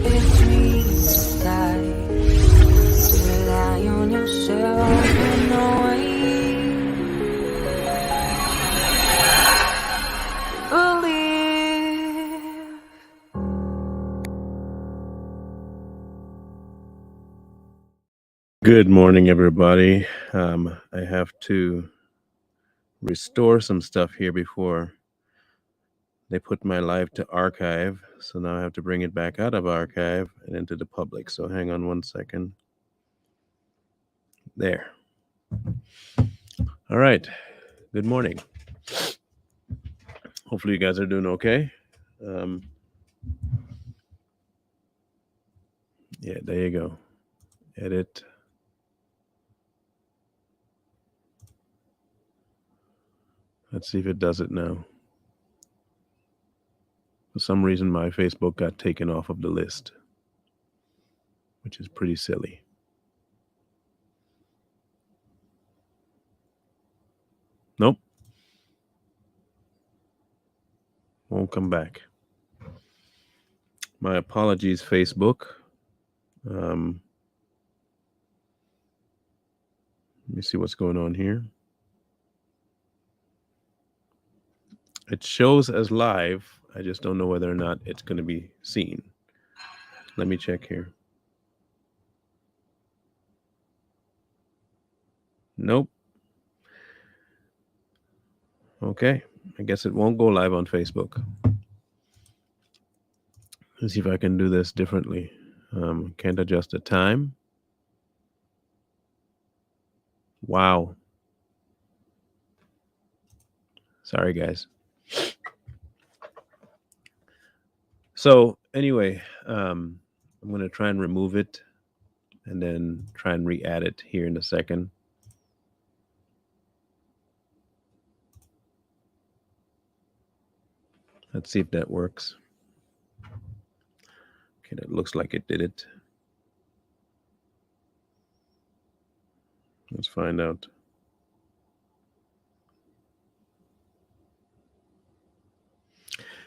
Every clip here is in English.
dreams die. Rely on yourself and no way. Believe. Good morning, everybody. I have to restore some stuff here before they put my live to archive. So now I have to bring it back out of archive and into the public. So hang on one second. There. All right. Good morning. Hopefully you guys are doing okay. Yeah, there you go. Edit. Let's see if it does it now. For some reason, my Facebook got taken off of the list, which is pretty silly. Nope. Won't come back. My apologies, Facebook. Let me see what's going on here. It shows as live. I just don't know whether or not it's going to be seen. Let me check here. Nope. Okay. I guess it won't go live on Facebook. Let's see if I can do this differently. Can't adjust the time. Wow. Sorry, guys. So anyway, I'm going to try and remove it and then try and re-add it here in a second. Let's see if that works. Okay, that looks like it did it. Let's find out.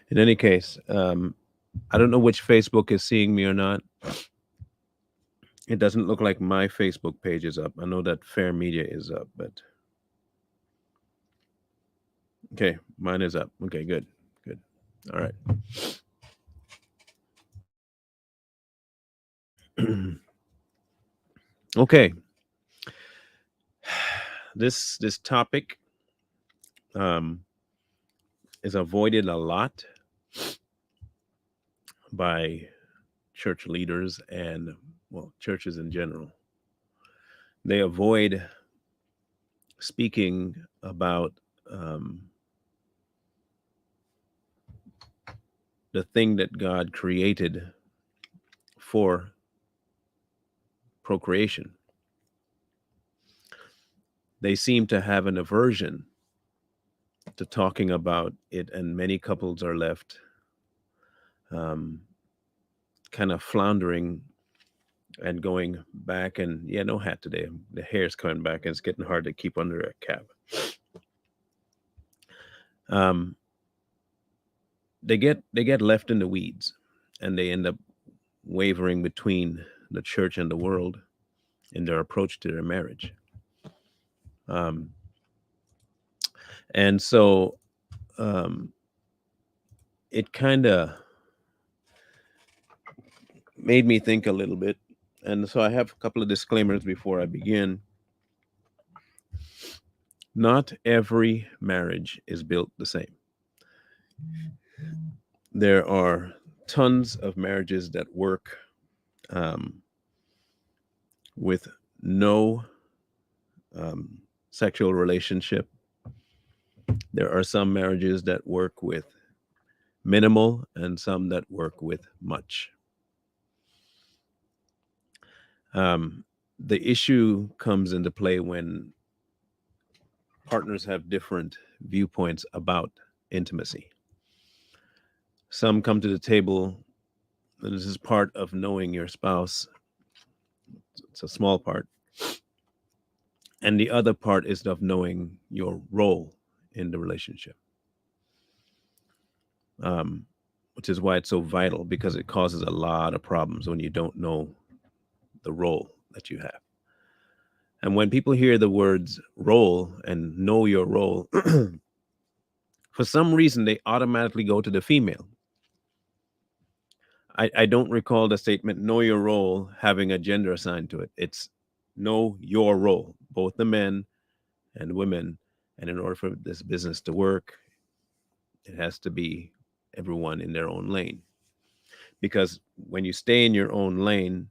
In any case, I don't know which Facebook is seeing me or not. It doesn't look like my Facebook page is up. I know that Fair Media is up, but okay, mine is up. Okay, good. All right. Okay. This topic is avoided a lot by church leaders and, well, churches in general. They avoid speaking about the thing that God created for procreation. They seem to have an aversion to talking about it, and many couples are left kind of floundering and going back. And yeah, no hat today. The hair's coming back, and it's getting hard to keep under a cap. They get left in the weeds, and they end up wavering between the church and the world in their approach to their marriage. And so it kind of made me think a little bit. And so I have a couple of disclaimers before I begin. Not every marriage is built the same. There are tons of marriages that work with no sexual relationship. There are some marriages that work with minimal and some that work with much. The issue comes into play when partners have different viewpoints about intimacy. Some come to the table, and this is part of knowing your spouse. It's a small part. And the other part is of knowing your role in the relationship. which is why it's so vital, because it causes a lot of problems when you don't know the role that you have. And when people hear the words role and know your role, for some reason they automatically go to the female. I don't recall the statement know your role having a gender assigned to it. It's know your role, both the men and women. And in order for this business to work, it has to be everyone in their own lane. Because when you stay in your own lane,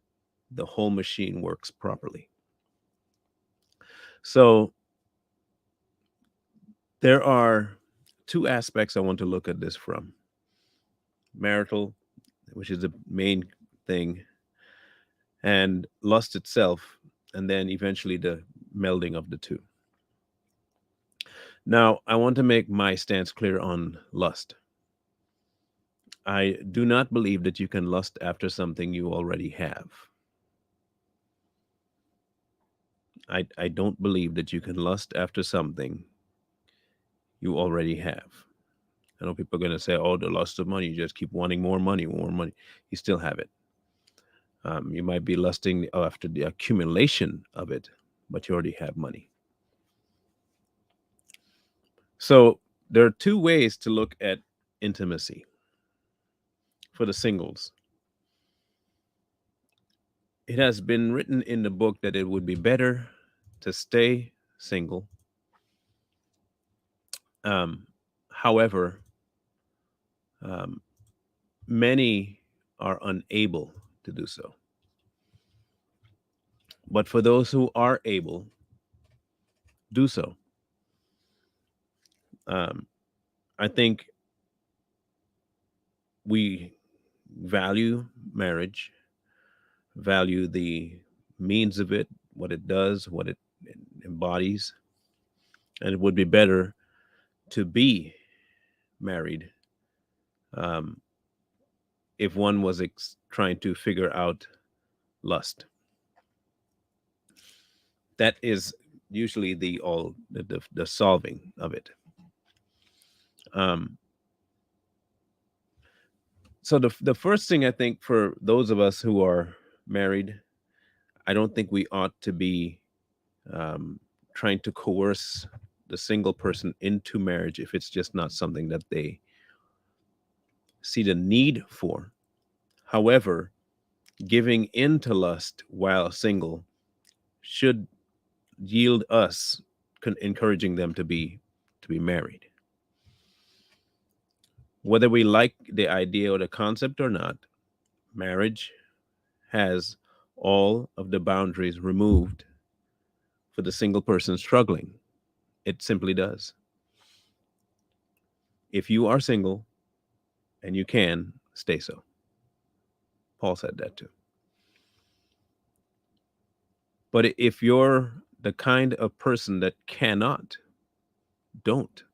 the whole machine works properly. So there are two aspects I want to look at this from: marital, which is the main thing, and lust itself, and then eventually the melding of the two. Now, I want to make my stance clear on lust. I do not believe that you can lust after something you already have. I don't believe that you can lust after something you already have. I know people are going to say, oh, the lust of money, you just keep wanting more money, more money. You still have it. You might be lusting after the accumulation of it, but you already have money. So there are two ways to look at intimacy for the singles. It has been written in the book that it would be better to stay single. However, um, many are unable to do so. But for those who are able, do so. Um, I think we value marriage, value the means of it, what it does, what it embodies, and it would be better to be married um, if one was trying to figure out lust. That is usually the solving of it. Um, so the first thing I think for those of us who are married, I don't think we ought to be um, trying to coerce the single person into marriage if it's just not something that they see the need for. However, giving in to lust while single should yield us encouraging them to be married. Whether we like the idea or the concept or not, marriage has all of the boundaries removed for the single person struggling. It simply does. If you are single and you can, stay so. Paul said that too. But if you're the kind of person that cannot, don't.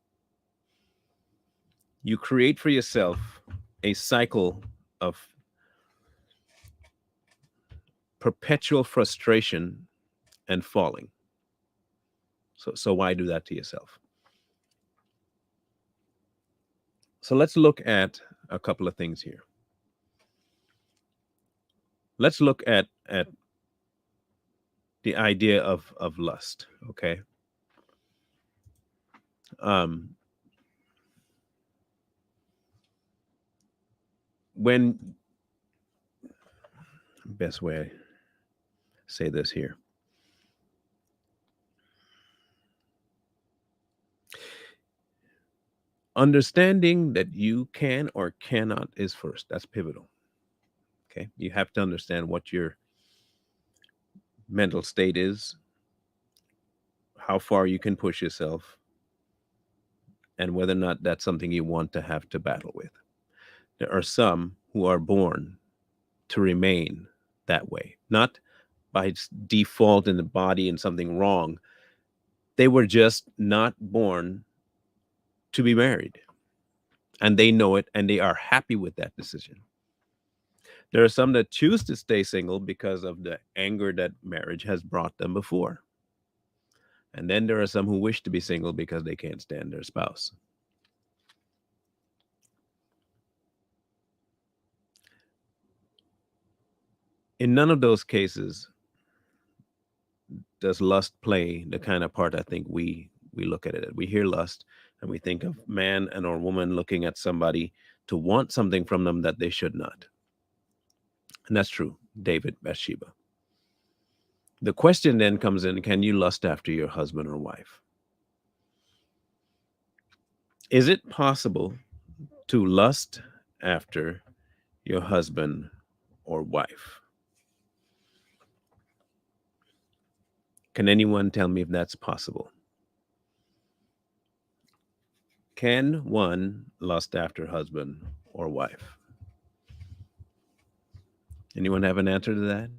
You create for yourself a cycle of perpetual frustration and falling. So why do that to yourself? So let's look at a couple of things here. Let's look at the idea of lust, okay? Um, when best way I say this here. Understanding that you can or cannot is first. That's pivotal. Okay. You have to understand what your mental state is, how far you can push yourself, and whether or not that's something you want to have to battle with. There are some who are born to remain that way, not by default in the body and something wrong. They were just not born to be married, and they know it, and they are happy with that decision. There are some that choose to stay single because of the anger that marriage has brought them before. And then there are some who wish to be single because they can't stand their spouse. In none of those cases does lust play the kind of part I think we look at it. We hear lust and we think of man and or woman looking at somebody to want something from them that they should not. And that's true. David, Bathsheba. The question then comes in, can you lust after your husband or wife? Is it possible to lust after your husband or wife? Can anyone tell me if that's possible? Can one lust after husband or wife? Anyone have an answer to that?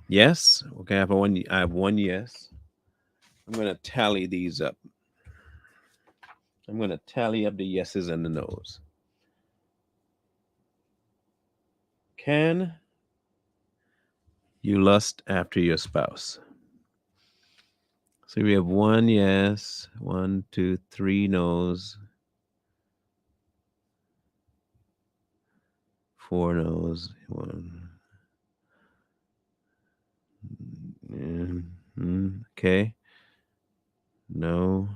Yes. Okay, I have one yes. I'm going to tally these up. I'm going to tally up the yeses and the nos. Can you lust after your spouse? So we have one yes, one, two, three no's, four no's, one. Okay. No.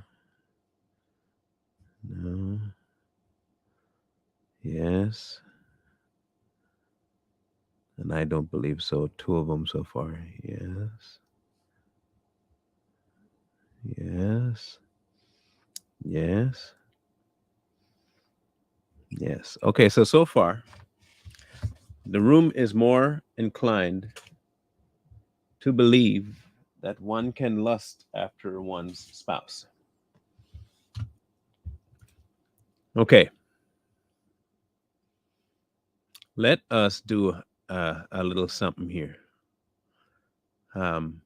No. Yes. And I don't believe so. Two of them so far. Yes. Yes. Yes. Yes. Okay, so far, the room is more inclined to believe that one can lust after one's spouse. Okay, let us do a little something here. Um,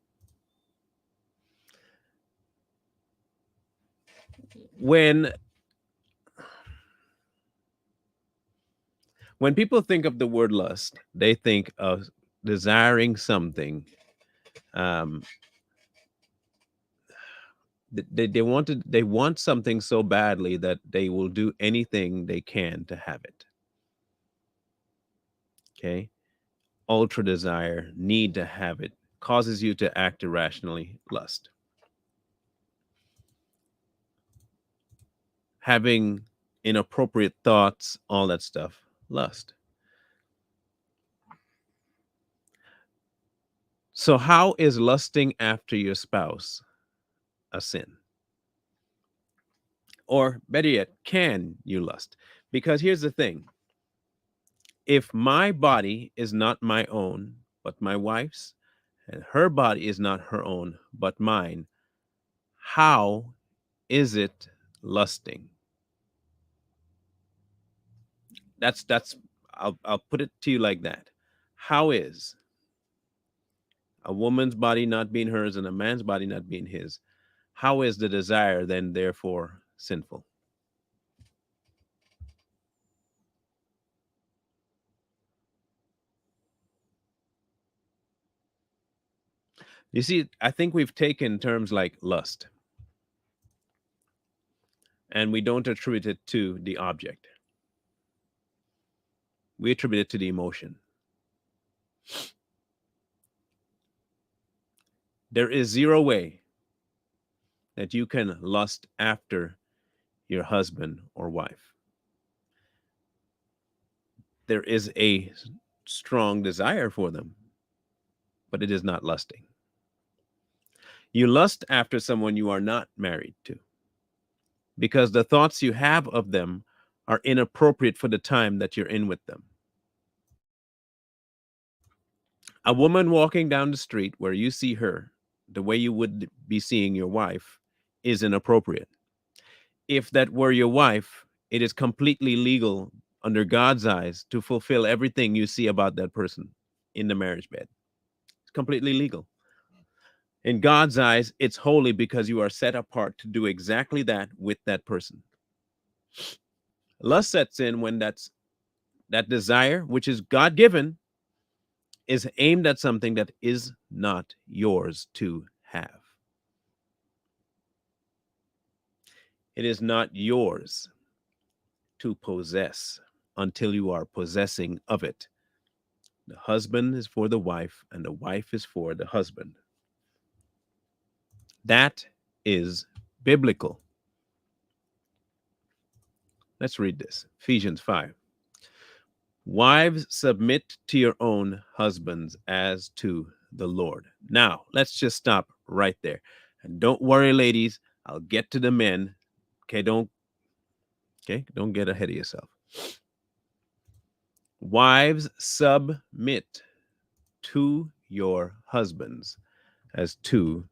when people think of the word lust, they think of desiring something. Um, they want something so badly that they will do anything they can to have it. Okay, ultra desire, need to have it, causes you to act irrationally. Lust. Having inappropriate thoughts, all that stuff. Lust. So how is lusting after your spouse a sin? Or better yet, can you lust? Because here's the thing. If my body is not my own, but my wife's, and her body is not her own, but mine, how is it lusting? That's I'll put it to you like that. How is a woman's body not being hers and a man's body not being his? How is the desire then therefore sinful? You see, I think we've taken terms like lust and we don't attribute it to the object. We attribute it to the emotion. There is zero way that you can lust after your husband or wife. There is a strong desire for them, but it is not lusting. You lust after someone you are not married to because the thoughts you have of them are inappropriate for the time that you're in with them. A woman walking down the street where you see her the way you would be seeing your wife is inappropriate. If that were your wife, it is completely legal under God's eyes to fulfill everything you see about that person in the marriage bed. It's completely legal. In God's eyes, it's holy because you are set apart to do exactly that with that person. Lust sets in when that desire, which is God given, is aimed at something that is not yours to have. It is not yours to possess until you are possessing of it. The husband is for the wife, and the wife is for the husband. That is biblical. Let's read this. Ephesians 5. Wives, submit to your own husbands as to the Lord. Now, let's just stop right there. And don't worry, ladies, I'll get to the men. Don't get ahead of yourself. Wives, submit to your husbands as to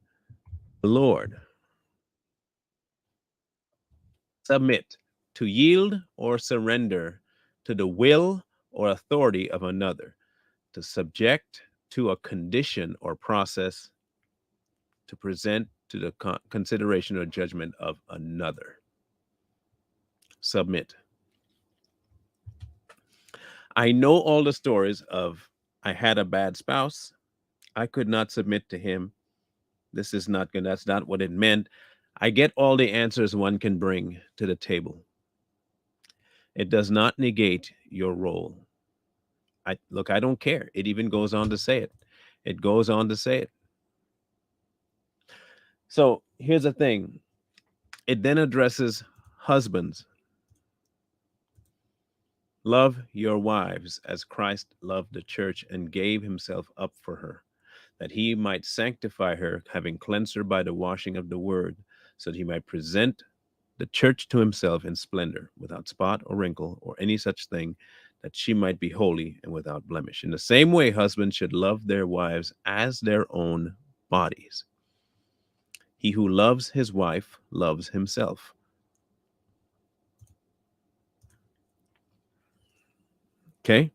the Lord. Submit, to yield or surrender to the will or authority of another, to subject to a condition or process, to present to the consideration or judgment of another. Submit. I know all the stories of I had a bad spouse. I could not submit to him. This is not good. That's not what it meant. I get all the answers one can bring to the table. It does not negate your role. I don't care. It even goes on to say it. It goes on to say it. So here's the thing. It then addresses husbands. Love your wives as Christ loved the church and gave himself up for her, that he might sanctify her, having cleansed her by the washing of the word, so that he might present the church to himself in splendor, without spot or wrinkle or any such thing, that she might be holy and without blemish. In the same way, husbands should love their wives as their own bodies. He who loves his wife loves himself. Okay?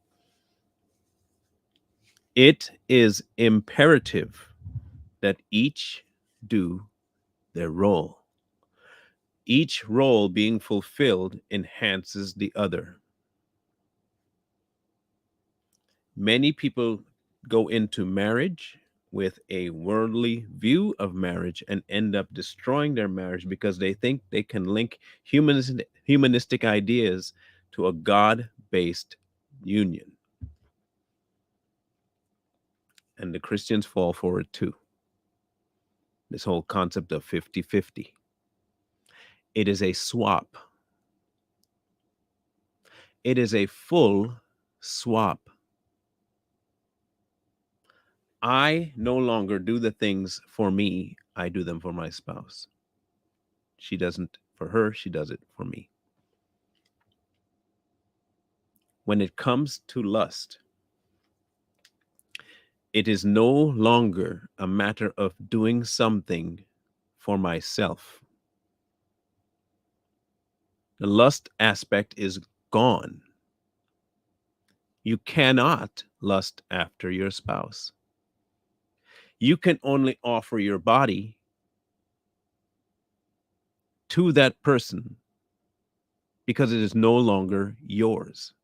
It is imperative that each do their role. Each role being fulfilled enhances the other. Many people go into marriage with a worldly view of marriage and end up destroying their marriage because they think they can link humanistic ideas to a God-based union. And the Christians fall for it too. This whole concept of 50-50. It is a swap. It is a full swap. I no longer do the things for me, I do them for my spouse. She doesn't for her, she does it for me. When it comes to lust, it is no longer a matter of doing something for myself. The lust aspect is gone. You cannot lust after your spouse. You can only offer your body to that person because it is no longer yours.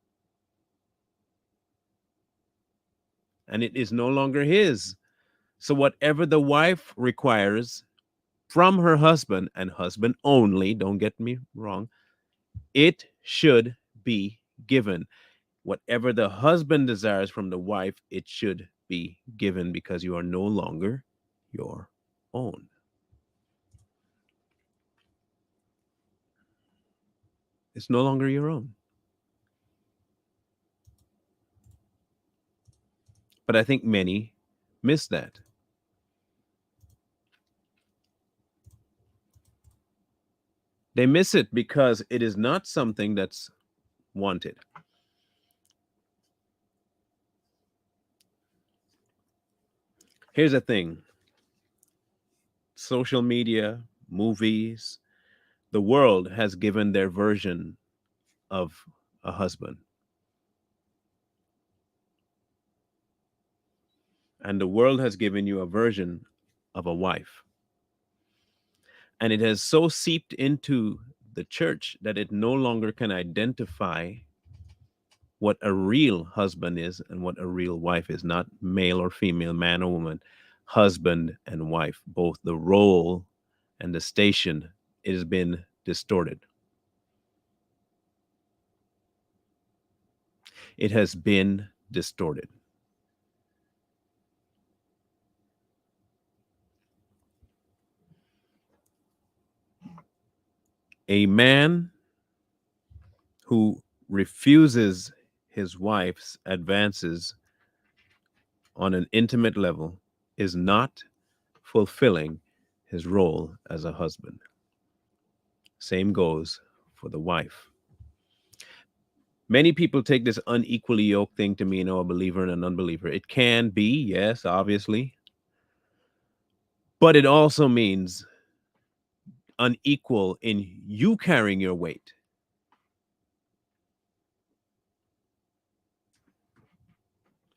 And it is no longer his. So whatever the wife requires from her husband, and husband only, don't get me wrong, it should be given. Whatever the husband desires from the wife, it should be given, because you are no longer your own. It's no longer your own. But I think many miss that. They miss it because it is not something that's wanted. Here's the thing. Social media, movies, the world has given their version of a husband. And the world has given you a version of a wife. And it has so seeped into the church that it no longer can identify what a real husband is and what a real wife is, not male or female, man or woman, husband and wife. Both the role and the station, it has been distorted. It has been distorted. A man who refuses his wife's advances on an intimate level is not fulfilling his role as a husband. Same goes for the wife. Many people take this unequally yoked thing to mean, a believer and an unbeliever. It can be, yes, obviously, but it also means unequal in you carrying your weight.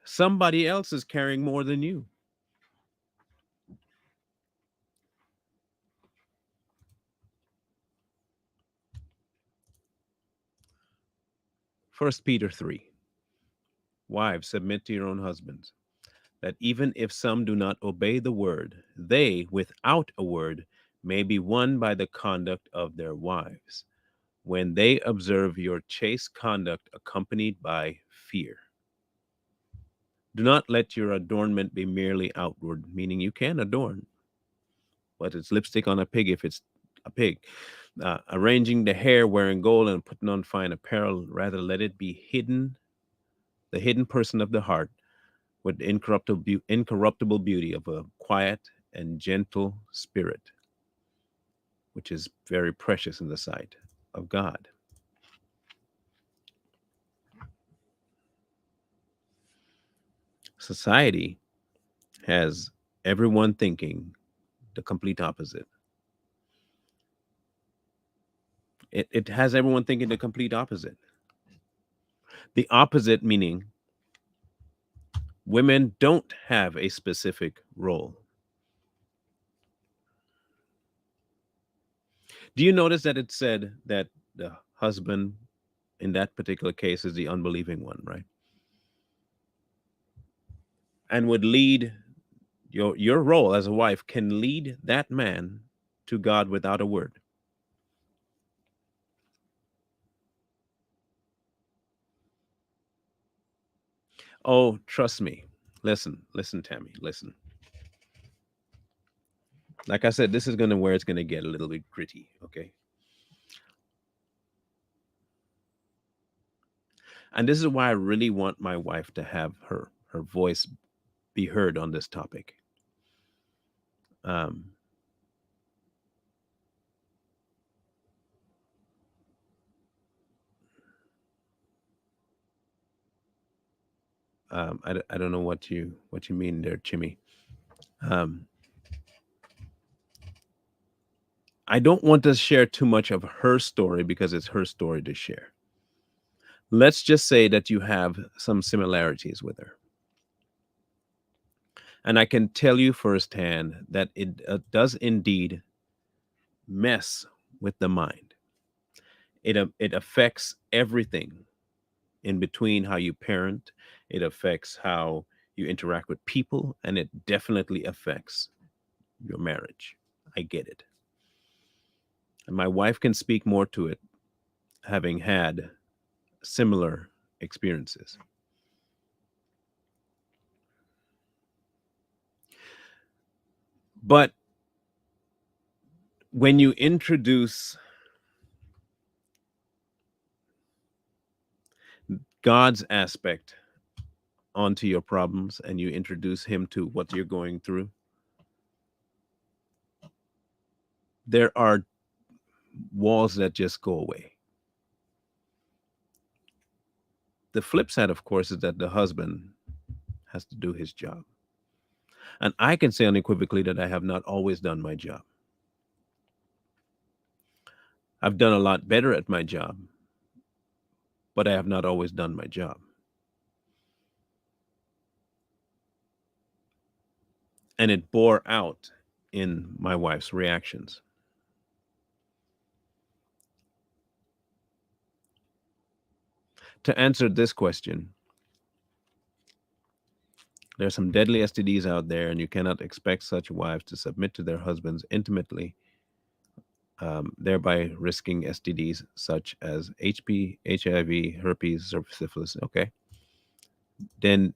Somebody else is carrying more than you. First Peter 3. Wives, submit to your own husbands, that even if some do not obey the word, they, without a word, may be won by the conduct of their wives, when they observe your chaste conduct accompanied by fear. Do not let your adornment be merely outward, meaning you can adorn, but it's lipstick on a pig if it's a pig. Arranging the hair, wearing gold, and putting on fine apparel, rather let it be hidden, the hidden person of the heart, with incorruptible beauty of a quiet and gentle spirit, which is very precious in the sight of God. Society has everyone thinking the complete opposite. It has everyone thinking the complete opposite. The opposite meaning women don't have a specific role. Do you notice that it said that the husband in that particular case is the unbelieving one, right? And would lead your role as a wife can lead that man to God without a word. Oh, trust me. Listen, Tammy, listen. Like I said, this is gonna where it's gonna get a little bit gritty, okay? And this is why I really want my wife to have her voice be heard on this topic. Um, I don't know what you mean there, Jimmy. Um, I don't want to share too much of her story because it's her story to share. Let's just say that you have some similarities with her. And I can tell you firsthand that it does indeed mess with the mind. It affects everything in between how you parent, it affects how you interact with people, and it definitely affects your marriage. I get it. And my wife can speak more to it, having had similar experiences. But when you introduce God's aspect onto your problems and you introduce him to what you're going through, there are walls that just go away. The flip side, of course, is that the husband has to do his job. And I can say unequivocally that I have not always done my job. I've done a lot better at my job, but I have not always done my job. And it bore out in my wife's reactions. To answer this question, there are some deadly STDs out there, and you cannot expect such wives to submit to their husbands intimately, thereby risking STDs such as HP, HIV, herpes, or syphilis. Okay. then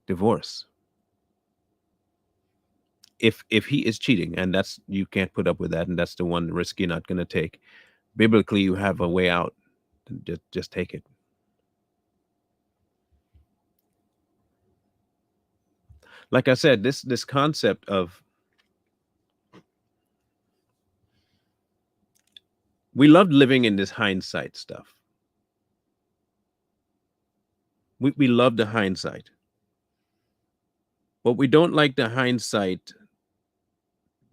divorce. If he is cheating, and that's, you can't put up with that, and that's the one risk you're not going to take, biblically you have a way out. Just take it. Like I said, this concept of, we love living in this hindsight stuff. We love the hindsight, but we don't like the hindsight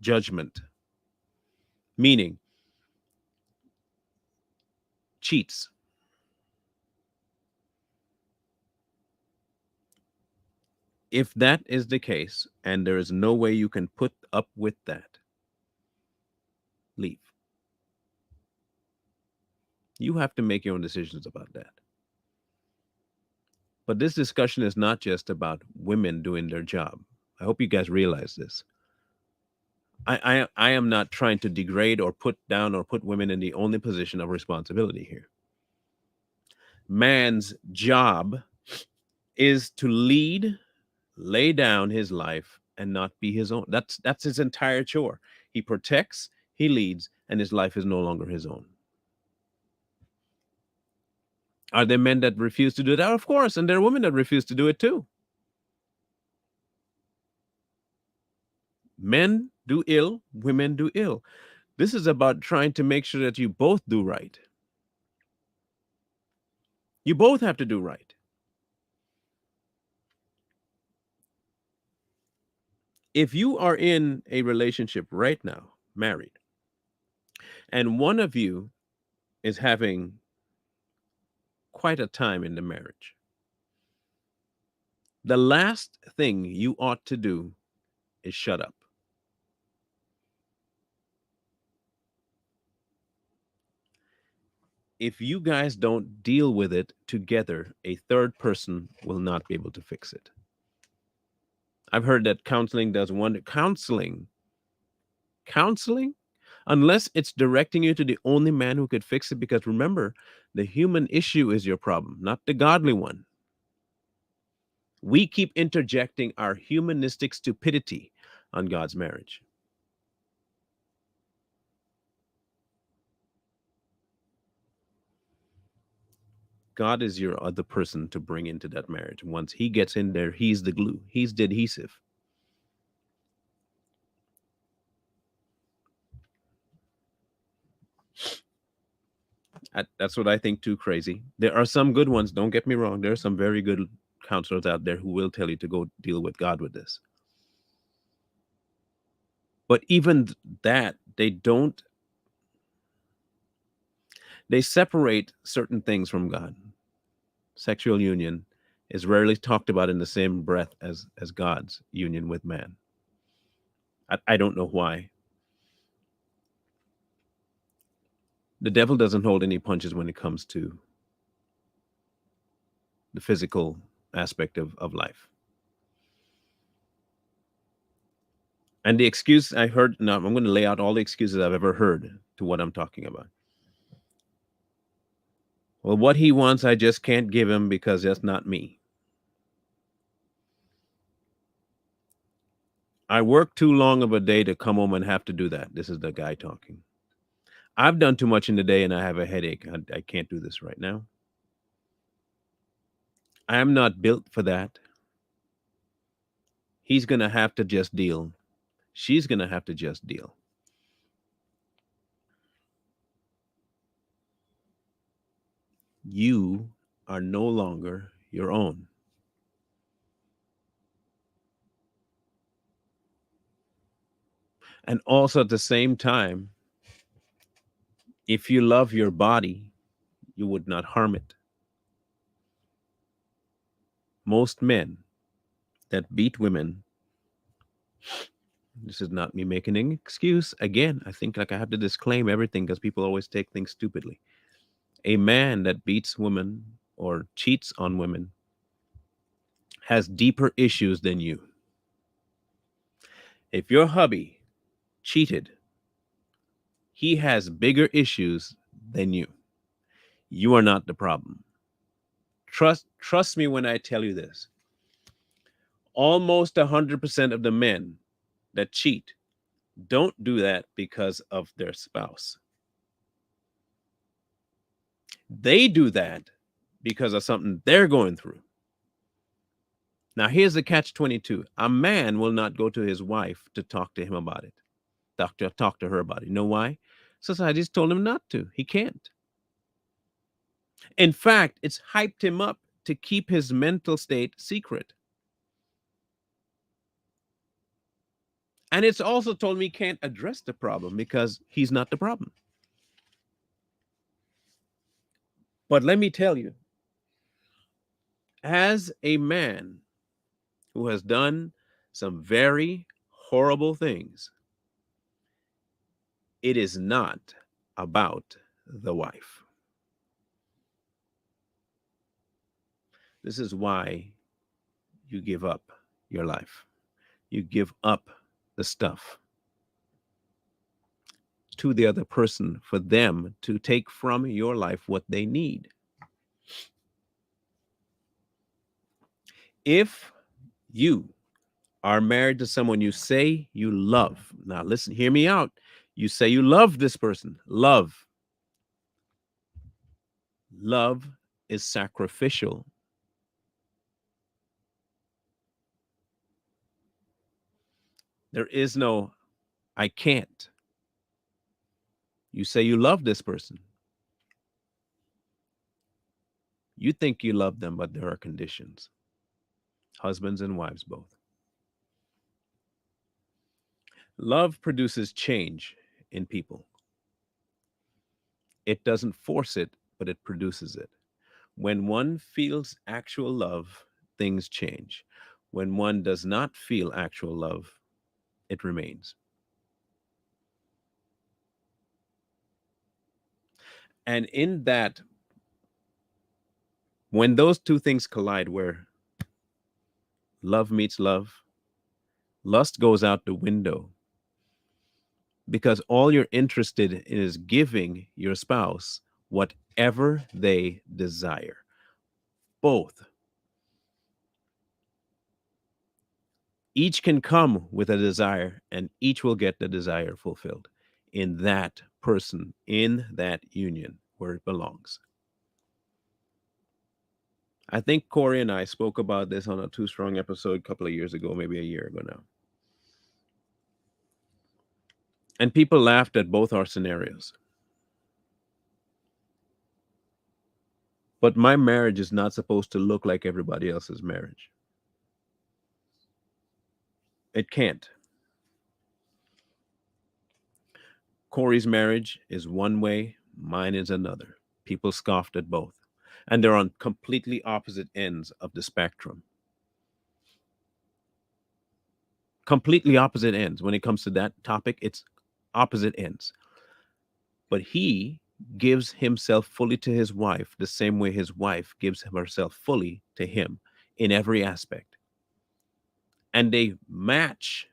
judgment, meaning cheats. If that is the case and there is no way you can put up with that, leave. You have to make your own decisions about that. But this discussion is not just about women doing their job. I hope you guys realize this. I am not trying to degrade or put down or put women in the only position of responsibility here. Man's job is to lead, lay down his life, and not be his own. That's his entire chore. He protects, he leads, and his life is no longer his own. Are there men that refuse to do that? Of course, and there are women that refuse to do it too. Men do ill, women do ill. This is about trying to make sure that you both do right. You both have to do right. If you are in a relationship right now, married, and one of you is having quite a time in the marriage, the last thing you ought to do is shut up. If you guys don't deal with it together, a third person will not be able to fix it. I've heard that counseling does wonder. Counseling, unless it's directing you to the only man who could fix it, because remember, the human issue is your problem, not the godly one. We keep interjecting our humanistic stupidity on God's marriage. God is your other person to bring into that marriage. Once he gets in there, he's the glue, he's the adhesive. That's what I think too crazy. There are some good ones, don't get me wrong. There are some very good counselors out there who will tell you to go deal with God with this. But even that, they separate certain things from God. Sexual union is rarely talked about in the same breath as God's union with man. I don't know why. The devil doesn't hold any punches when it comes to the physical aspect of life. And the excuse I heard, now I'm going to lay out all the excuses I've ever heard to what I'm talking about. Well, what he wants, I just can't give him because that's not me. I work too long of a day to come home and have to do that. This is the guy talking. I've done too much in the day and I have a headache. I can't do this right now. I am not built for that. He's going to have to just deal. She's going to have to just deal. You are no longer your own. And also at the same time, if you love your body, you would not harm it. Most men that beat women, this is not me making an excuse. Again, I think like I have to disclaim everything because people always take things stupidly. A man that beats women or cheats on women has deeper issues than you. If your hubby cheated, he has bigger issues than you. You are not the problem. Trust me when I tell you this. Almost 100% of the men that cheat don't do that because of their spouse. They do that because of something they're going through. Now, here's the catch 22. A man will not go to his wife to talk to him about it, talk to her about it. You know why? Society's told him not to. He can't. In fact, it's hyped him up to keep his mental state secret. And it's also told me he can't address the problem because he's not the problem. But let me tell you, as a man who has done some very horrible things, it is not about the wife. This is why you give up your life. You give up the stuff to the other person for them to take from your life what they need. If you are married to someone you say you love, now listen, hear me out. You say you love this person. Love is sacrificial. There is no, I can't. You say you love this person. You think you love them, but there are conditions. Husbands and wives both. Love produces change in people. It doesn't force it, but it produces it. When one feels actual love, things change. When one does not feel actual love, it remains. And in that, when those two things collide, where love meets love, lust goes out the window because all you're interested in is giving your spouse whatever they desire. Both. Each can come with a desire, and each will get the desire fulfilled in that person, in that union where it belongs. I think Corey and I spoke about this on a Too Strong episode a couple of years ago, maybe a year ago now. And people laughed at both our scenarios. But my marriage is not supposed to look like everybody else's marriage. It can't. Corey's marriage is one way, mine is another. People scoffed at both. And they're on completely opposite ends of the spectrum. Completely opposite ends. When it comes to that topic, it's opposite ends. But he gives himself fully to his wife the same way his wife gives herself fully to him in every aspect. And they match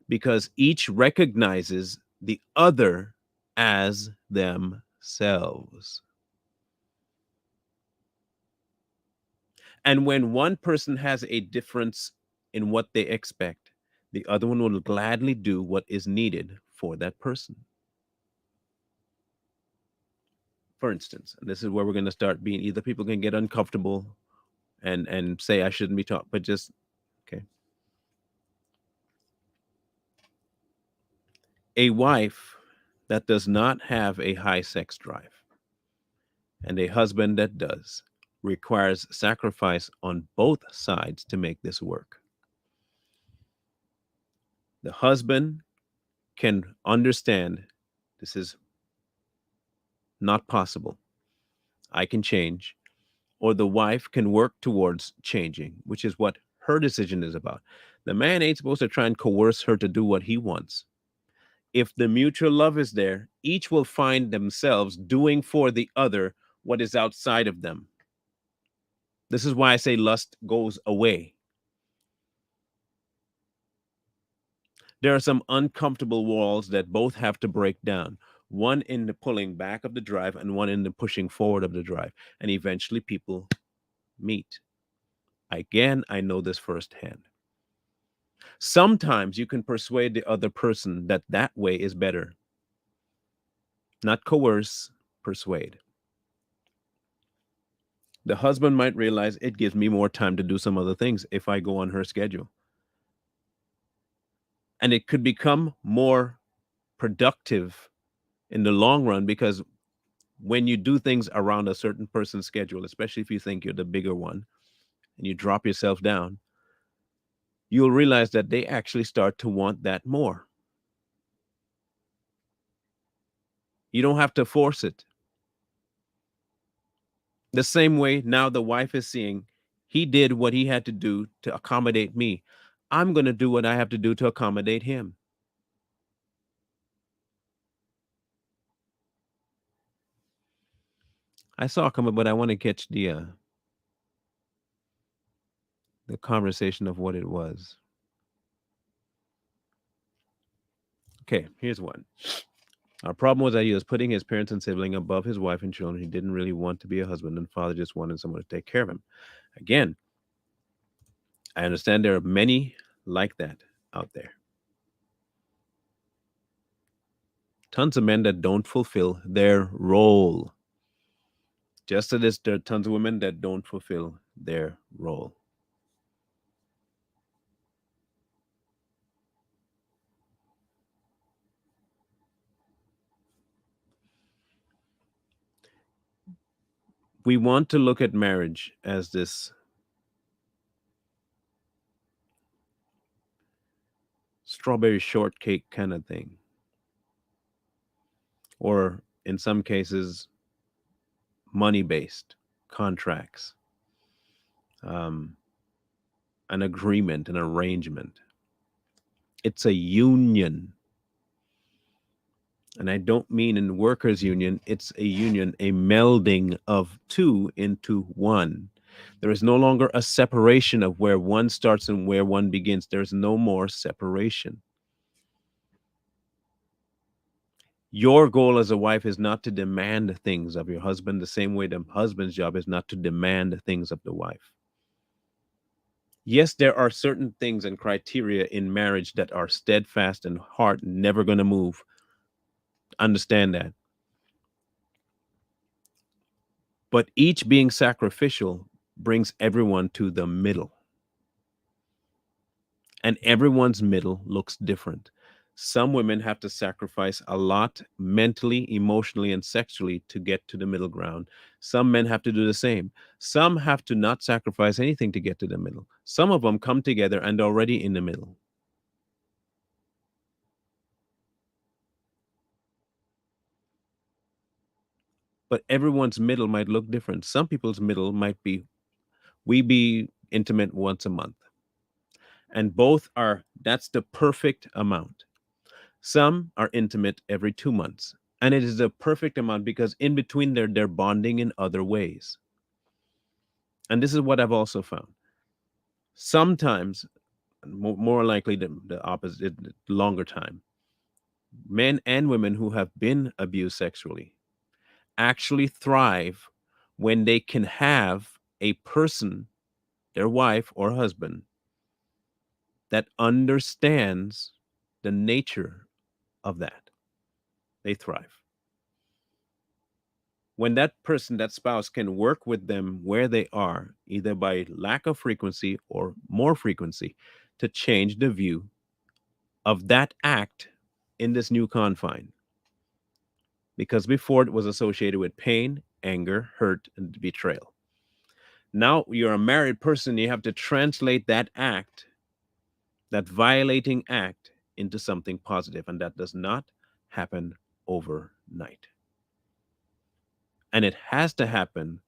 because each recognizes the other as themselves. And when one person has a difference in what they expect, the other one will gladly do what is needed for that person. For instance, and this is where we're going to start being, either people can get uncomfortable and say I shouldn't be taught, but just okay. A wife that does not have a high sex drive and a husband that does requires sacrifice on both sides to make this work. The husband can understand this is not possible. I can change. Or the wife can work towards changing, which is what her decision is about. The man ain't supposed to try and coerce her to do what he wants. If the mutual love is there, each will find themselves doing for the other what is outside of them. This is why I say lust goes away. There are some uncomfortable walls that both have to break down. One in the pulling back of the drive and one in the pushing forward of the drive. And eventually people meet. Again, I know this firsthand. Sometimes you can persuade the other person that that way is better. Not coerce, persuade. The husband might realize it gives me more time to do some other things if I go on her schedule. And it could become more productive in the long run because when you do things around a certain person's schedule, especially if you think you're the bigger one and you drop yourself down, you'll realize that they actually start to want that more. You don't have to force it. The same way now the wife is seeing he did what he had to do to accommodate me. I'm going to do what I have to do to accommodate him. I saw it coming, but I want to catch the conversation of what it was. Okay, here's one. Our problem was that he was putting his parents and sibling above his wife and children. He didn't really want to be a husband and father, just wanted someone to take care of him. Again, I understand there are many like that out there. Tons of men that don't fulfill their role. Just as there are tons of women that don't fulfill their role. We want to look at marriage as this strawberry shortcake kind of thing. Or in some cases, money based contracts, um, an agreement, an arrangement. It's a union. And I don't mean in workers' union, it's a union, a melding of two into one. There is no longer a separation of where one starts and where one begins. There's no more separation. Your goal as a wife is not to demand things of your husband the same way the husband's job is not to demand things of the wife. Yes, there are certain things and criteria in marriage that are steadfast and hard, never going to move. Understand that. But each being sacrificial brings everyone to the middle. And everyone's middle looks different. Some women have to sacrifice a lot mentally, emotionally, and sexually to get to the middle ground. Some men have to do the same. Some have to not sacrifice anything to get to the middle. Some of them come together and already in the middle. But everyone's middle might look different. Some people's middle might be we be intimate once a month. And both are, that's the perfect amount. Some are intimate every 2 months. And it is the perfect amount because in between they're bonding in other ways. And this is what I've also found. Sometimes, more likely the opposite, longer time, men and women who have been abused sexually actually thrive when they can have a person, their wife or husband, that understands the nature of that. They thrive. When that person, that spouse, can work with them where they are, either by lack of frequency or more frequency, to change the view of that act in this new confine. Because before it was associated with pain, anger, hurt, and betrayal. Now you're a married person, you have to translate that act, that violating act, into something positive, and that does not happen overnight. And it has to happen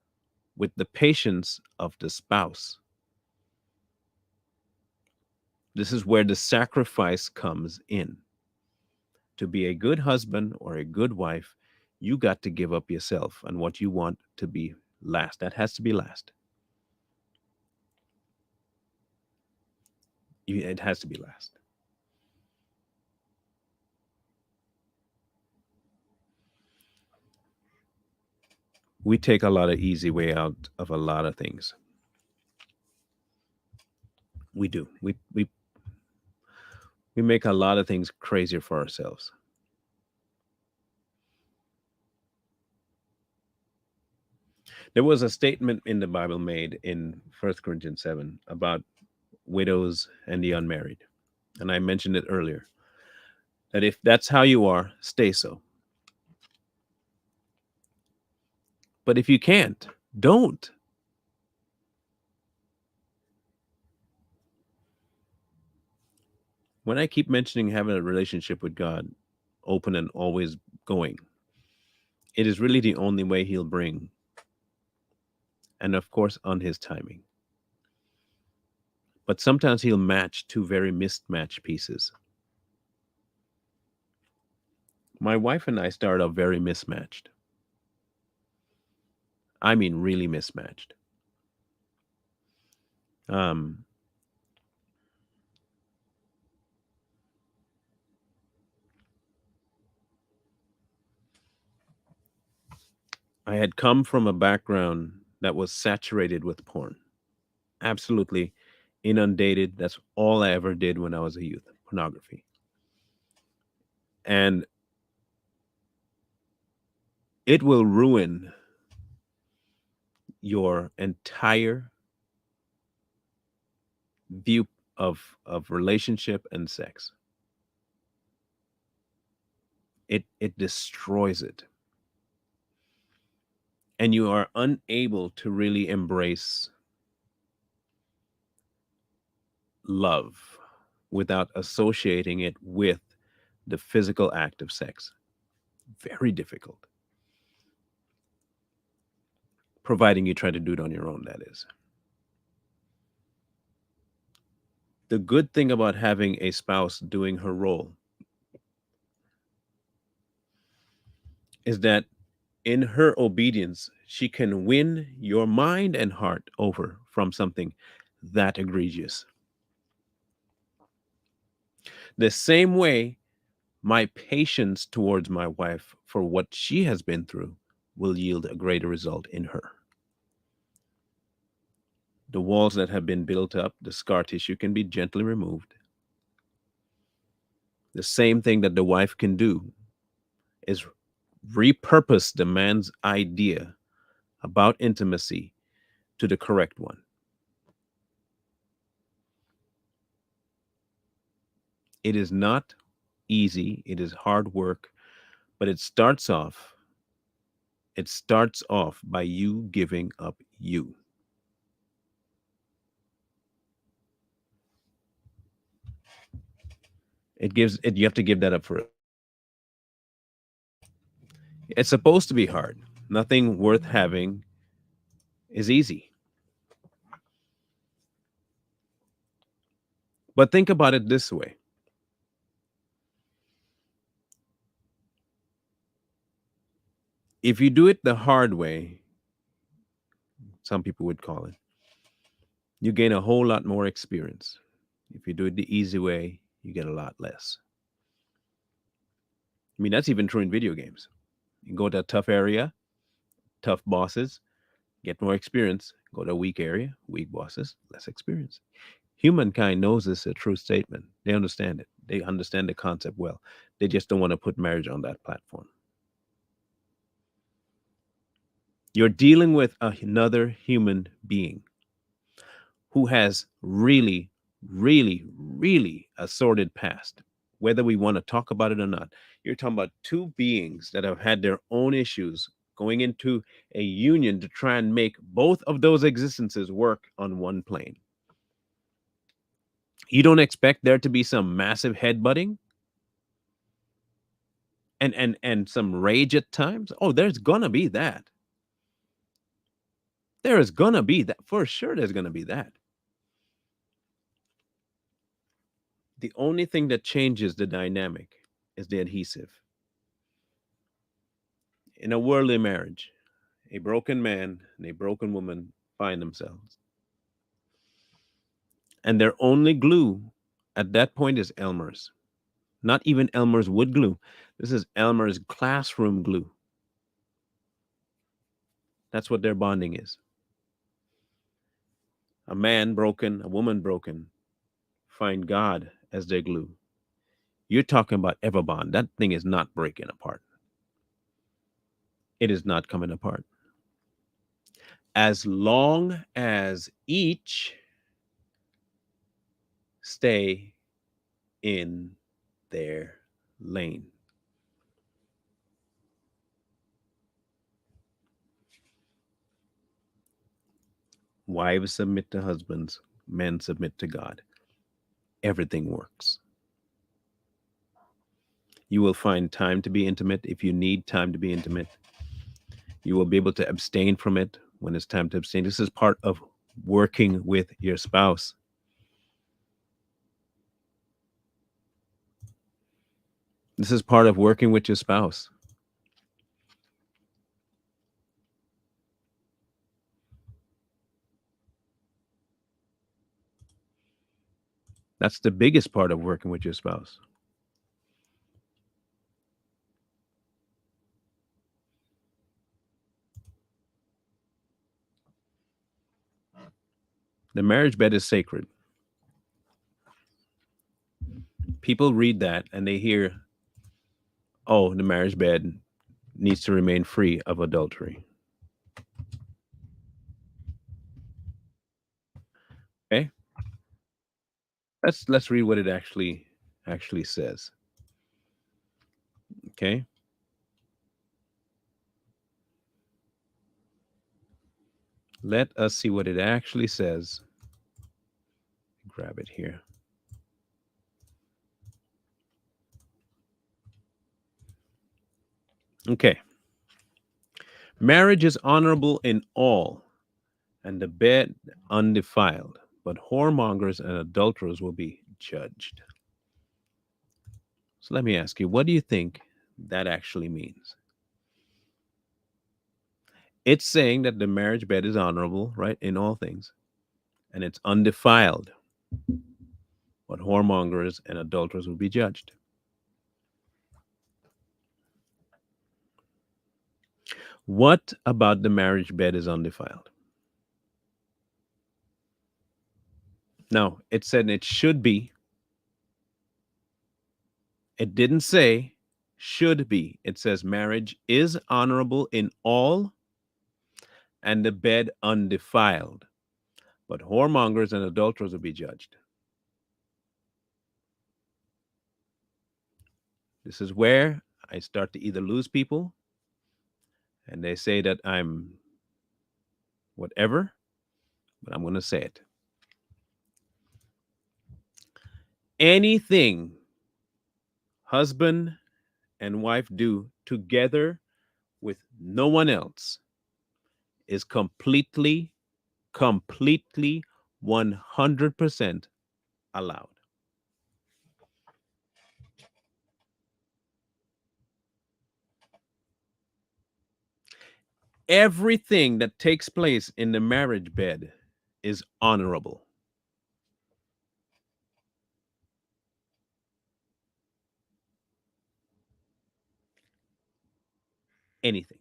with the patience of the spouse. This is where the sacrifice comes in. To be a good husband or a good wife, you got to give up yourself and what you want to be last. That has to be last. It has to be last. We take a lot of easy way out of a lot of things. We do. We make a lot of things crazier for ourselves. There was a statement in the Bible made in 1 Corinthians 7 about widows and the unmarried. And I mentioned it earlier that if that's how you are, stay so. But if you can't, don't. When I keep mentioning having a relationship with God, open and always going, it is really the only way He'll bring, and of course, on His timing. But sometimes He'll match two very mismatched pieces. My wife and I started off very mismatched. I mean, really mismatched. Um, I had come from a background that was saturated with porn, absolutely inundated. That's all I ever did when I was a youth, pornography. And it will ruin your entire view of relationship and sex. It destroys it. And you are unable to really embrace love without associating it with the physical act of sex. Very difficult. Providing you try to do it on your own, that is. The good thing about having a spouse doing her role is that in her obedience, she can win your mind and heart over from something that egregious. The same way my patience towards my wife for what she has been through will yield a greater result in her. The walls that have been built up, the scar tissue can be gently removed. The same thing that the wife can do is repurpose the man's idea about intimacy to the correct one. It is not easy, it is hard work, but it starts off by you giving up you. You have to give that up for it. It's supposed to be hard. Nothing worth having is easy. But think about it this way. If you do it the hard way, some people would call it, you gain a whole lot more experience. If you do it the easy way, you get a lot less. I mean, that's even true in video games. You go to a tough area, tough bosses, get more experience. Go to a weak area, weak bosses, less experience. Humankind knows this is a true statement. They understand it. They understand the concept well. They just don't want to put marriage on that platform. You're dealing with another human being who has really, really, really a sordid past, whether we want to talk about it or not. You're talking about two beings that have had their own issues going into a union to try and make both of those existences work on one plane. You don't expect there to be some massive headbutting and some rage at times. Oh, there's gonna be that. There is gonna be that for sure. There's gonna be that. The only thing that changes the dynamic is the adhesive. In a worldly marriage, a broken man and a broken woman find themselves. And their only glue at that point is Elmer's. Not even Elmer's wood glue. This is Elmer's classroom glue. That's what their bonding is. A man broken, a woman broken. find God as their glue. You're talking about Everbond. That thing is not breaking apart. It is not coming apart. As long as each stay in their lane. Wives submit to husbands, men submit to God. Everything works. You will find time to be intimate if you need time to be intimate. You will be able to abstain from it when it's time to abstain. This is part of working with your spouse. This is part of working with your spouse. That's the biggest part of working with your spouse. The marriage bed is sacred. People read that and they hear, oh, the marriage bed needs to remain free of adultery. Okay? Let's read what it actually says. Okay? Let us see what it actually says. Grab it here. Okay. Marriage is honorable in all, and the bed undefiled, but whoremongers and adulterers will be judged. So let me ask you, what do you think that actually means? It's saying that the marriage bed is honorable, right, in all things, and it's undefiled, but whoremongers and adulterers will be judged. What about the marriage bed is undefiled? Now, it said it should be. It didn't say should be. It says marriage is honorable in all and the bed undefiled, but whoremongers and adulterers will be judged. This is where I start to either lose people and they say that I'm whatever, but I'm going to say it. Anything husband and wife do together with no one else is completely 100% allowed. Everything that takes place in the marriage bed is honorable. Anything.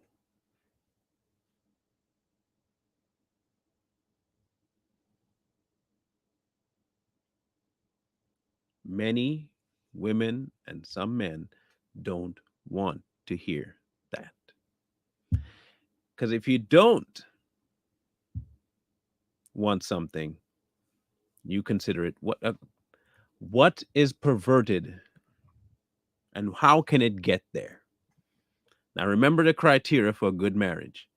Many women and some men don't want to hear that. Because if you don't want something, you consider it what is perverted and how can it get there? Now, remember the criteria for a good marriage: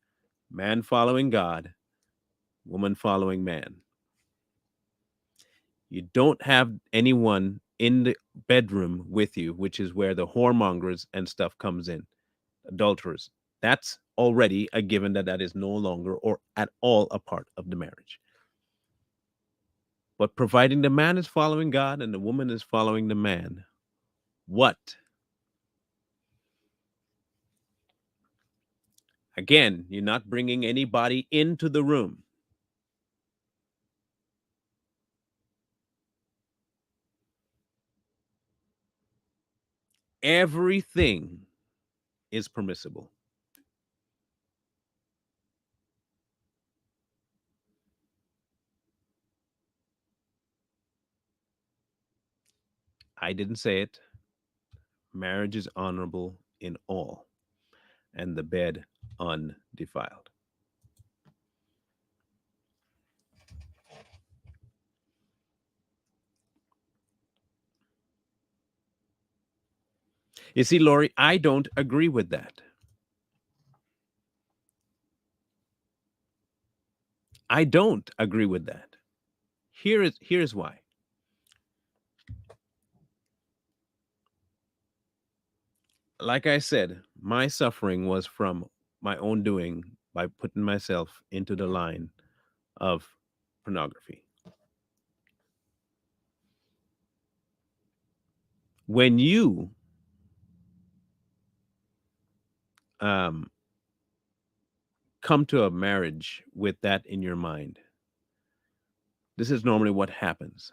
man following God, woman following man. You don't have anyone in the bedroom with you, which is where the whoremongers and stuff comes in, adulterers. That's already a given that is no longer or at all a part of the marriage. But providing the man is following God and the woman is following the man, what? Again, you're not bringing anybody into the room. Everything is permissible. I didn't say it. Marriage is honorable in all, and the bed undefiled. You see, Lori, I don't agree with that. I don't agree with that. Here's why. Like I said, my suffering was from my own doing by putting myself into the line of pornography. When you um, come to a marriage with that in your mind, this is normally what happens.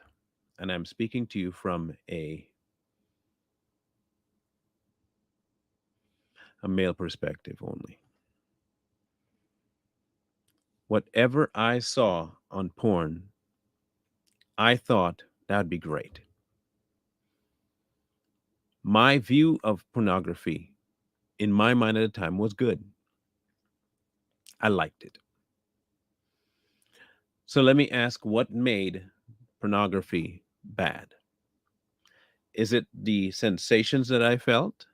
And I'm speaking to you from a male perspective only. Whatever I saw on porn, I thought that'd be great. My view of pornography in my mind at the time was good. I liked it. So let me ask, what made pornography bad? Is it the sensations that I felt?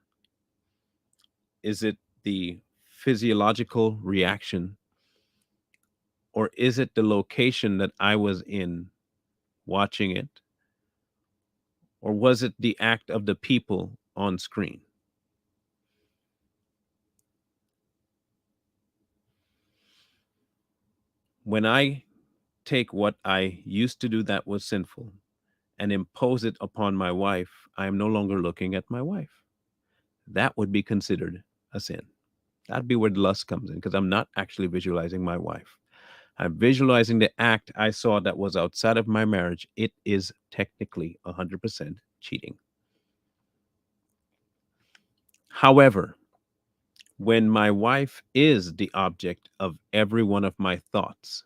Is it the physiological reaction? Or is it the location that I was in watching it? Or was it the act of the people on screen? When I take what I used to do that was sinful and impose it upon my wife, I am no longer looking at my wife. That would be considered a sin. That'd be where the lust comes in because I'm not actually visualizing my wife. I'm visualizing the act I saw that was outside of my marriage. It is technically 100% cheating. However, when my wife is the object of every one of my thoughts,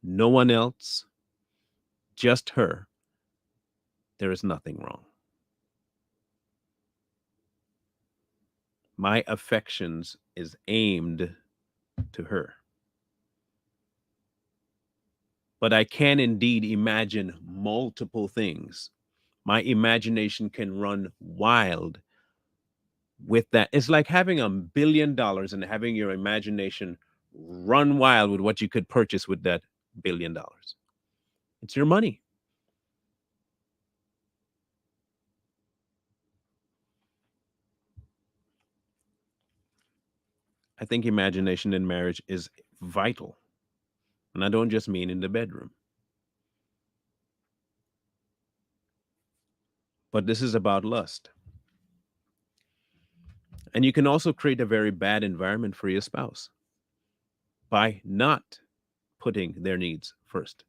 no one else, just her, there is nothing wrong. My affections is aimed to her. But I can indeed imagine multiple things. My imagination can run wild with that. It's like having $1 billion and having your imagination run wild with what you could purchase with that $1 billion. It's your money. I think imagination in marriage is vital. And I don't just mean in the bedroom. But this is about lust. And you can also create a very bad environment for your spouse by not putting their needs first.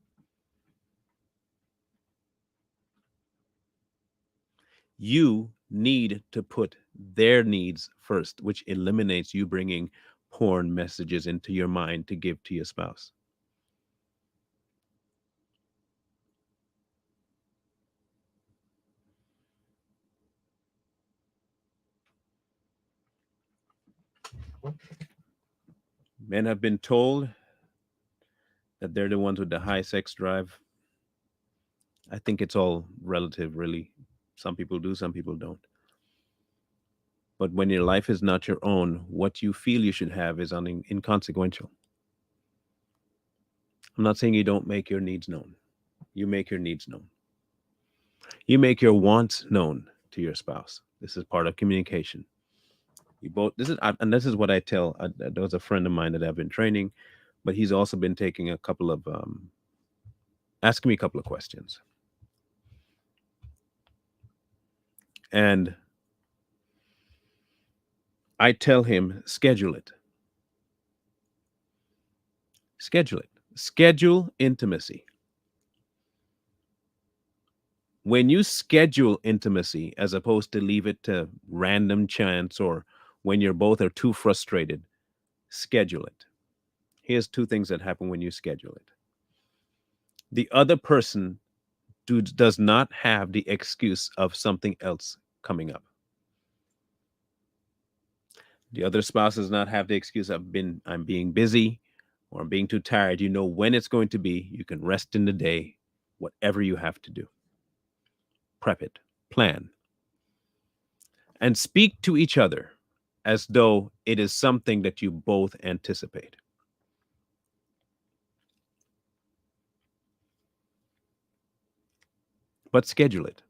You need to put their needs first, which eliminates you bringing porn messages into your mind to give to your spouse. Men have been told that they're the ones with the high sex drive. I think it's all relative, really. Some people do, some people don't. But when your life is not your own, what you feel you should have is inconsequential. I'm not saying you don't make your needs known. You make your needs known. You make your wants known to your spouse. This is part of communication. You both. This is what I tell. There was a friend of mine that I've been training, but he's also been taking a couple of asking me a couple of questions, and I tell him schedule it. Schedule it. Schedule intimacy. When you schedule intimacy as opposed to leave it to random chance or when you're both are too frustrated, schedule it. Here's two things that happen when you schedule it. The other person does not have the excuse of something else coming up. The other spouse does not have the excuse of I'm being busy or I'm being too tired. You know when it's going to be. You can rest in the day, whatever you have to do. Prep it, plan, and speak to each other as though it is something that you both anticipate. But schedule it.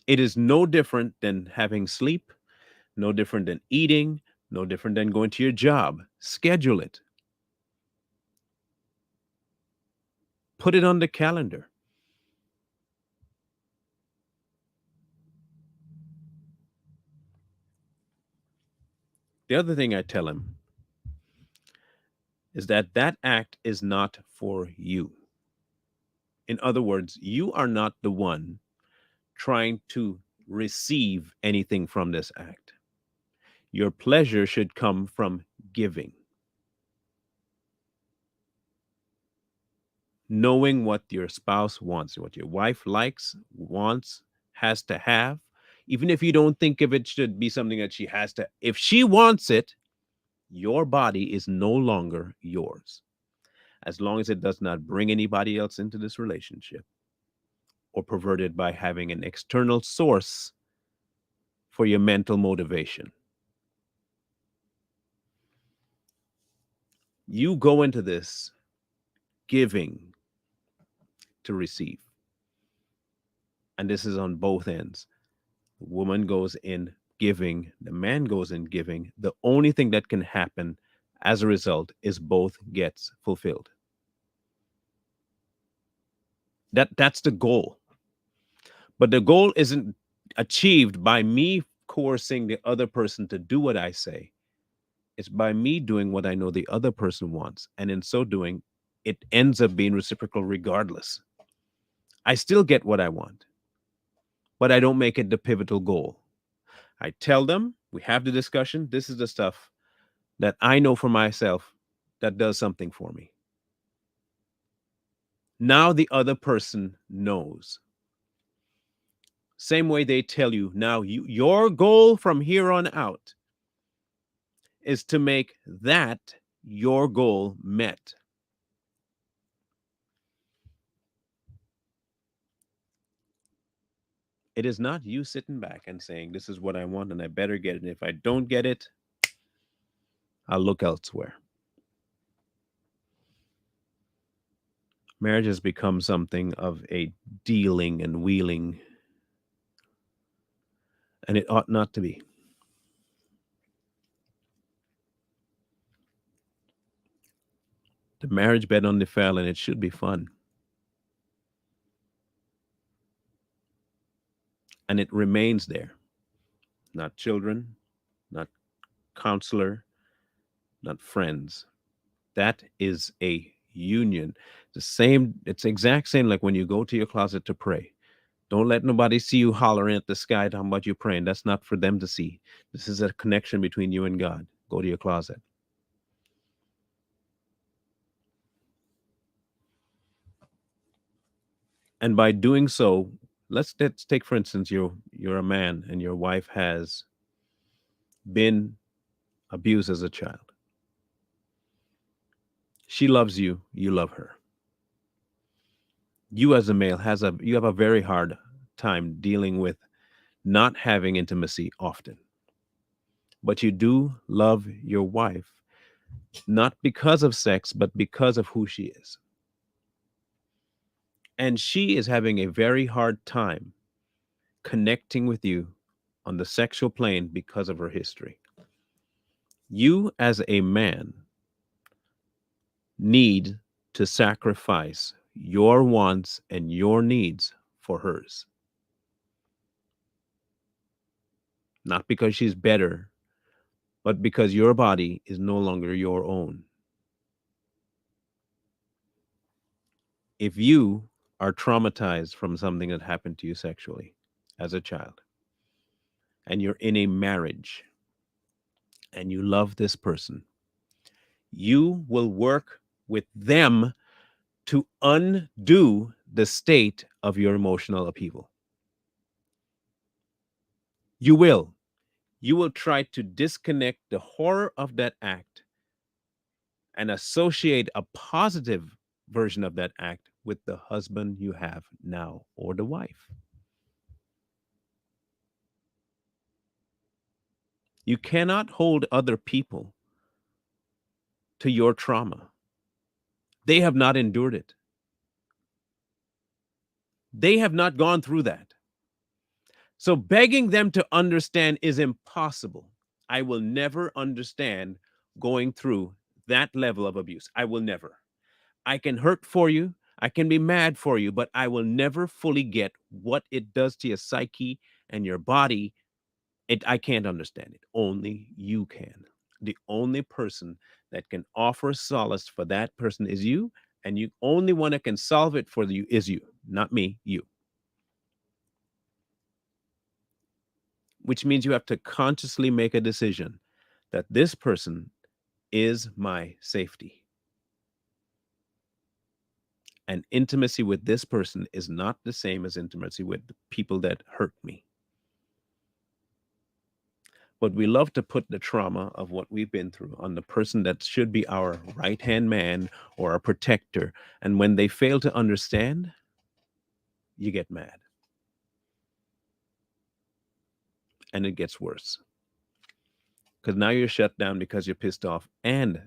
It is no different than having sleep, no different than eating, no different than going to your job. Schedule it. Put it on the calendar. The other thing I tell him is that that act is not for you. In other words, you are not the one trying to receive anything from this act. Your pleasure should come from giving, knowing what your spouse wants, what your wife likes, wants, has to have. Even if you don't think of it should be something that she has to, if she wants it, your body is no longer yours. As long as it does not bring anybody else into this relationship or pervert it by having an external source for your mental motivation. You go into this giving to receive. And this is on both ends. The woman goes in giving, the man goes in giving. The only thing that can happen as a result is both gets fulfilled. That's the goal. But the goal isn't achieved by me coercing the other person to do what I say. It's by me doing what I know the other person wants. And in so doing, it ends up being reciprocal regardless. I still get what I want, but I don't make it the pivotal goal. I tell them, we have the discussion. This is the stuff that I know for myself that does something for me. Now the other person knows. Same way they tell you, now your goal from here on out is to make that your goal met. It is not you sitting back and saying, this is what I want and I better get it. And if I don't get it, I'll look elsewhere. Marriage has become something of a dealing and wheeling, and it ought not to be. The marriage bed on the fell, and it should be fun. And it remains there. Not children, not counselor, not friends. That is a union. The same, it's the exact same like when you go to your closet to pray. Don't let nobody see you hollering at the sky talking about you praying. That's not for them to see. This is a connection between you and God. Go to your closet. And by doing so, let's take for instance, you're a man and your wife has been abused as a child. She loves you, you love her. You as a male you have a very hard time dealing with not having intimacy often. But you do love your wife, not because of sex, but because of who she is. And she is having a very hard time connecting with you on the sexual plane because of her history. You, as a man, need to sacrifice your wants and your needs for hers. Not because she's better, but because your body is no longer your own. If you are traumatized from something that happened to you sexually as a child, and you're in a marriage and you love this person, you will work with them to undo the state of your emotional upheaval. You will. You will try to disconnect the horror of that act and associate a positive version of that act with the husband you have now or the wife. You cannot hold other people to your trauma. They have not endured it. They have not gone through that. So begging them to understand is impossible. I will never understand going through that level of abuse. I will never. I can hurt for you. I can be mad for you, but I will never fully get what it does to your psyche and your body. I can't understand it. Only you can. The only person that can offer solace for that person is you, and you only one that can solve it for you is you, not me, you. Which means you have to consciously make a decision that this person is my safety. And intimacy with this person is not the same as intimacy with people that hurt me. But we love to put the trauma of what we've been through on the person that should be our right hand man or a protector. And when they fail to understand, you get mad. And it gets worse. Because now you're shut down because you're pissed off and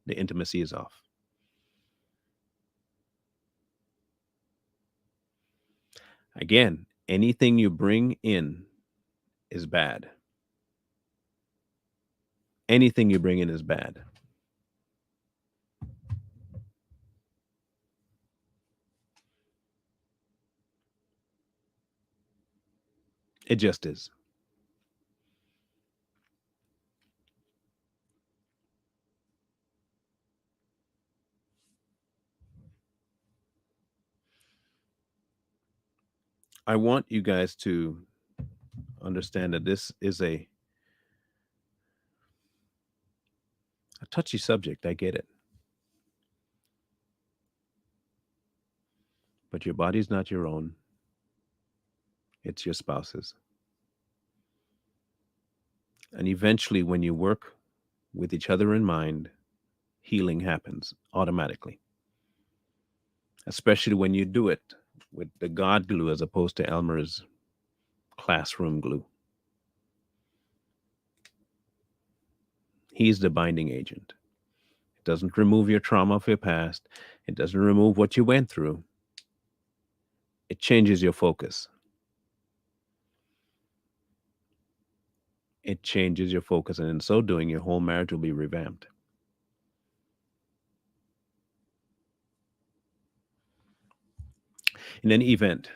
the intimacy is off. Again, anything you bring in is bad. Anything you bring in is bad. It just is. I want you guys to understand that this is a touchy subject. I get it. But your body's not your own. It's your spouse's. And eventually, when you work with each other in mind, healing happens automatically. Especially when you do it with the God glue as opposed to Elmer's classroom glue. He's the binding agent. It doesn't remove your trauma of your past. It doesn't remove what you went through. It changes your focus. It changes your focus. And in so doing, your whole marriage will be revamped. In any event,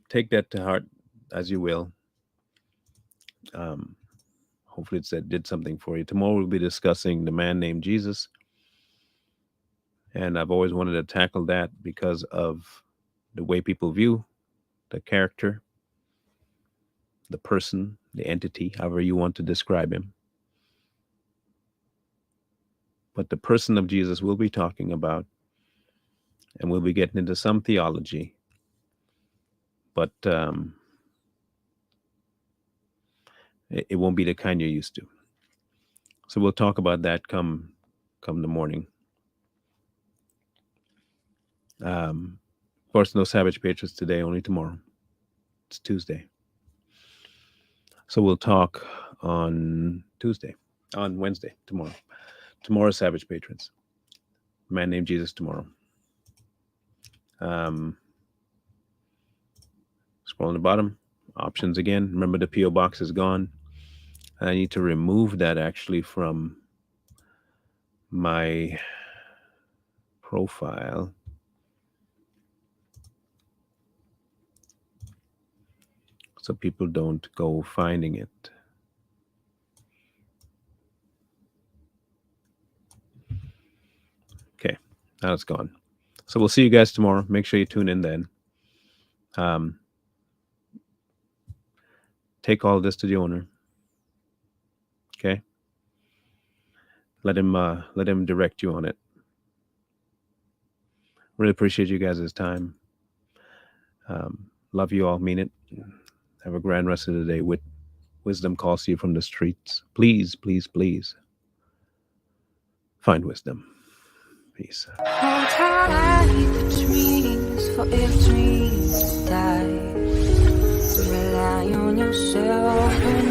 take that to heart as you will. Hopefully it did something for you. Tomorrow we'll be discussing the man named Jesus. And I've always wanted to tackle that because of the way people view the character, the person, the entity, however you want to describe him. But the person of Jesus we'll be talking about, and we'll be getting into some theology. But it won't be the kind you're used to. So we'll talk about that come the morning. Of course, no Savage Patriots today, only tomorrow. It's Tuesday. So we'll talk on Wednesday, tomorrow. Tomorrow's Savage Patriots. Man named Jesus tomorrow. Scroll on the bottom, options again. Remember the P.O. box is gone. I need to remove that actually from my profile. So people don't go finding it. Okay, now it's gone. So we'll see you guys tomorrow. Make sure you tune in then. Take all of this to the owner. Okay. Let him direct you on it. Really appreciate you guys' time. Love you all. Mean it. Have a grand rest of the day. With wisdom calls to you from the streets. Please, please, please find wisdom. Peace. Hold tight the dreams, for if dreams die, rely on yourself and